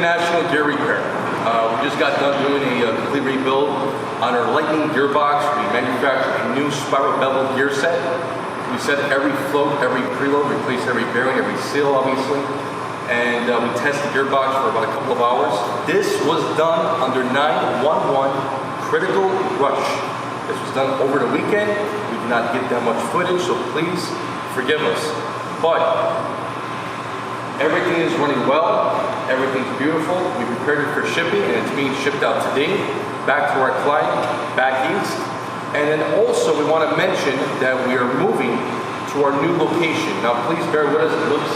International Gear Repair. We just got done doing a complete rebuild on our Lightnin gearbox. We manufactured a new spiral bevel gear set. We set every float, every preload, replaced every bearing, every seal, obviously. And we tested the gearbox for about a couple of hours. This was done under 911 critical rush. This was done over the weekend. We did not get that much footage, so please forgive us. But everything is running well. Everything's beautiful. We prepared it for shipping, and it's being shipped out today back to our client back east. And then also we want to mention that we are moving to our new location. Now please bear with us. It looks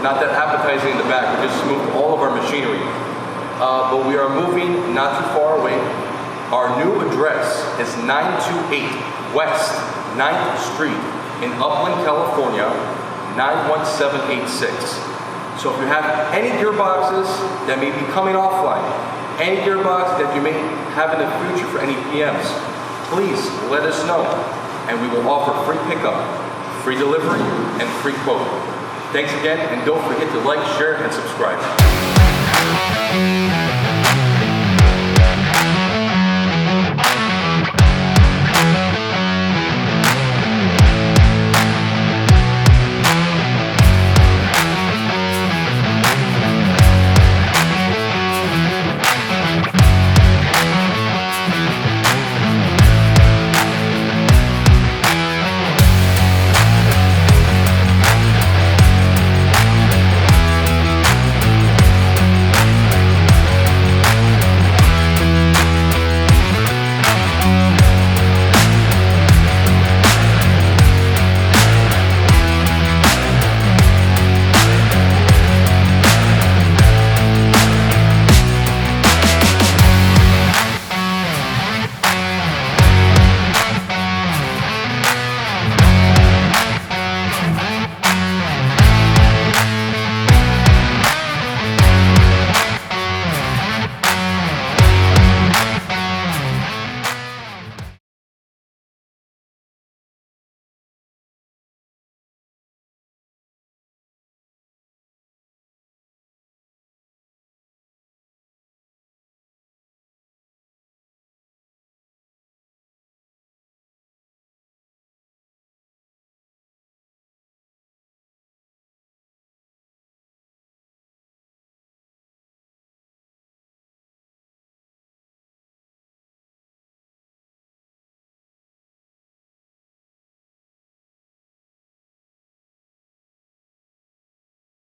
not that appetizing in the back. We just moved all of our machinery. But we are moving not too far away. Our new address is 928 West 9th Street in Upland, California, 91786. So if you have any gearboxes that may be coming offline, any gearbox that you may have in the future for any PMs, please let us know, and we will offer free pickup, free delivery, and free quote. Thanks again, and don't forget to like, share, and subscribe.